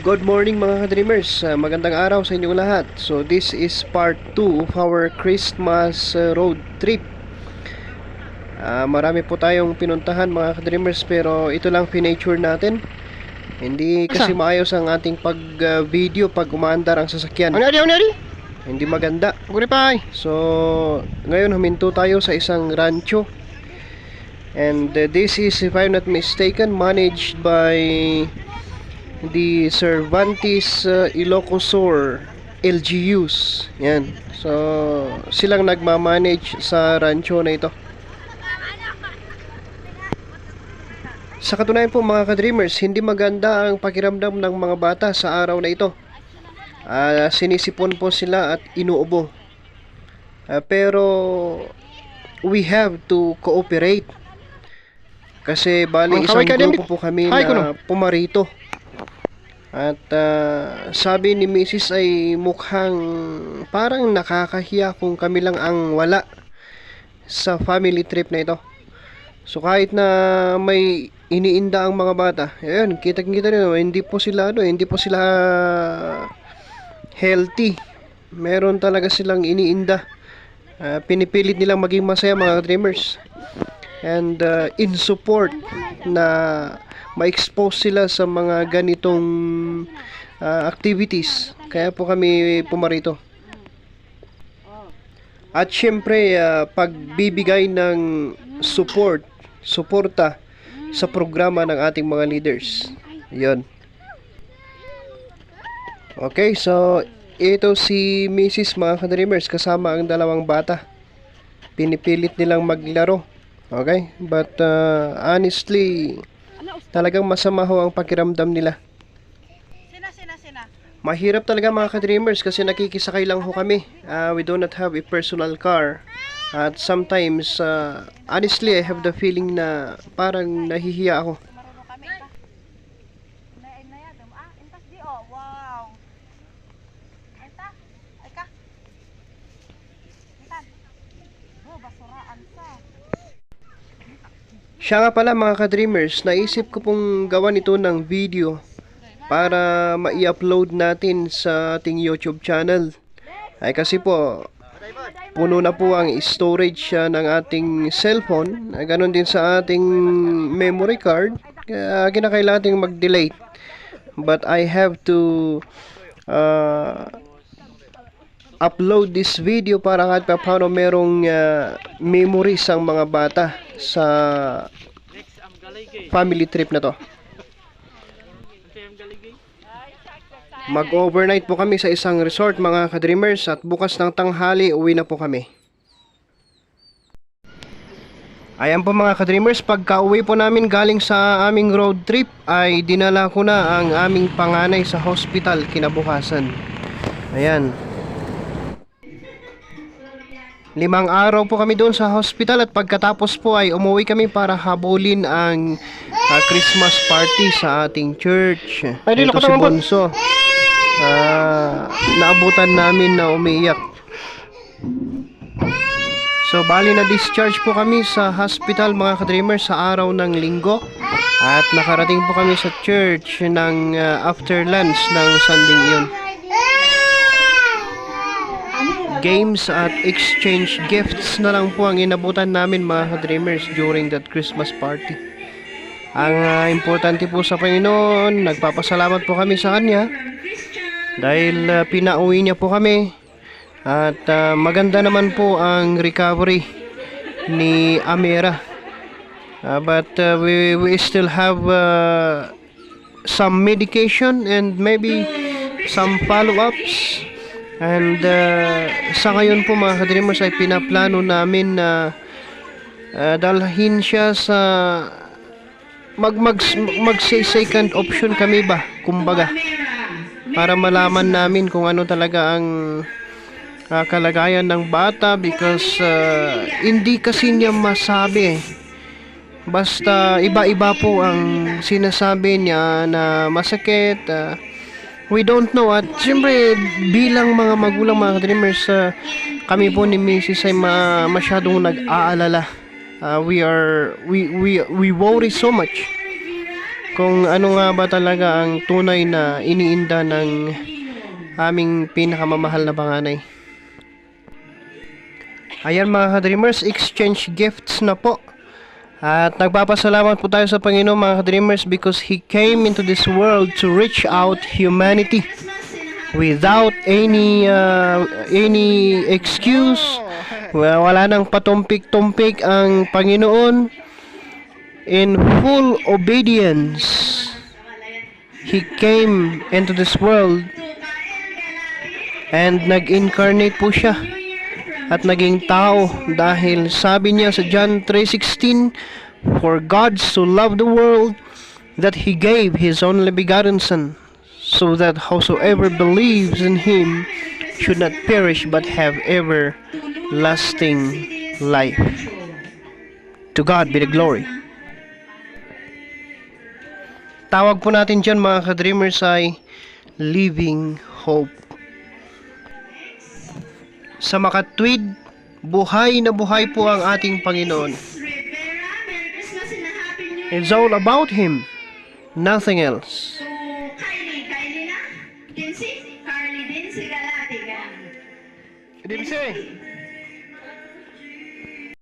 Good morning mga ka-dreamers. Magandang araw sa inyong lahat. So this is part 2 of our Christmas road trip. Marami po tayong pinuntahan mga ka-dreamers, pero ito lang pinature natin. Hindi kasi maayos ang ating pag-video pag umaandar ang sasakyan. Hindi maganda. So ngayon huminto tayo sa isang rancho. And this is, if I'm not mistaken, managed by the Cervantes Ilocosur LGUs. Yan. So silang nagmamanage sa rancho na ito. Sa katunayan po mga ka-dreamers, hindi maganda ang pakiramdam ng mga bata sa araw na ito. Sinisipon po sila at inuubo. Pero we have to cooperate. Kasi bali isang grupo po kami na pumarito. At sabi ni Mrs. ay mukhang parang nakakahiya kung kami lang ang wala sa family trip na ito. So kahit na may iniinda ang mga bata, ayun, kita-kita nyo, hindi po sila healthy. Meron talaga silang iniinda. Pinipilit nilang maging masaya mga dreamers. And in support na ma-expose sila sa mga ganitong activities, kaya po kami pumarito. At syempre pagbibigay ng suporta sa programa ng ating mga leaders. Yun. Okay, so ito si Mrs. mga ka-dreamers kasama ang dalawang bata. Pinipilit nilang maglaro. Okay, but honestly, talagang masama ho ang pakiramdam nila. Mahirap talaga mga ka-dreamers kasi nakikisakay lang ho kami. We do not have a personal car. At sometimes, honestly, I have the feeling na parang nahihiya ako. Siya nga pala mga ka-dreamers, naisip ko pong gawan ito ng video para ma-i-upload natin sa ating YouTube channel. Ay kasi po, puno na po ang storage ng ating cellphone. Ganon din sa ating memory card. Kaya kinakailangan natin mag-delete. But I have to upload this video para kahit pa paano merong memories ang mga bata sa family trip na to. Mag-overnight po kami sa isang resort mga ka-dreamers at bukas ng tanghali uwi na po kami. Ayan po mga ka-dreamers, pagka uwi po namin galing sa aming road trip ay dinala ko na ang aming panganay sa hospital kinabukasan. Ayan. 5 araw po kami doon sa hospital at pagkatapos po ay umuwi kami para habulin ang Christmas party sa ating church. Ito si Bonso. Naabutan namin na umiiyak. So bali na discharge po kami sa hospital mga ka-dreamers sa araw ng linggo. At nakarating po kami sa church ng after lunch ng Sunday iyon. Games at exchange gifts na lang po ang inabutan namin mga ka-dreamers during that Christmas party. Ang importante po sa Panginoon, nagpapasalamat po kami sa Kanya dahil pinauwi niya po kami at maganda naman po ang recovery ni Amira. But we still have some medication and maybe some follow-ups. And sa ngayon po mga ka-dreamers ay pinaplano namin na dalhin siya sa mag-second option kami ba, kumbaga, para malaman namin kung ano talaga ang kalagayan ng bata because hindi kasi niya masabi. Basta iba-iba po ang sinasabi niya na masakit. We don't know. At siyempre bilang mga magulang mga ka-dreamers, kami po ni Mrs. ay masyadong nag-aalala. We worry so much kung ano nga ba talaga ang tunay na iniinda ng aming pinakamamahal na panganay. Ayan mga ka-dreamers, exchange gifts na po. At nagpapasalamat po tayo sa Panginoon mga ka-dreamers because He came into this world to reach out humanity without any excuse. Wala nang patumpik-tumpik ang Panginoon. In full obedience, He came into this world and nag-incarnate po siya at naging tao dahil sabi niya sa John 3:16, "For God so loved the world that He gave His only begotten Son, so that whosoever believes in Him should not perish but have everlasting life." To God be the glory. Tawag po natin dyan mga ka-dreamers ay living hope. Sa makatwid, buhay na buhay po ang ating Panginoon. It's all about Him, nothing else. Dinsi?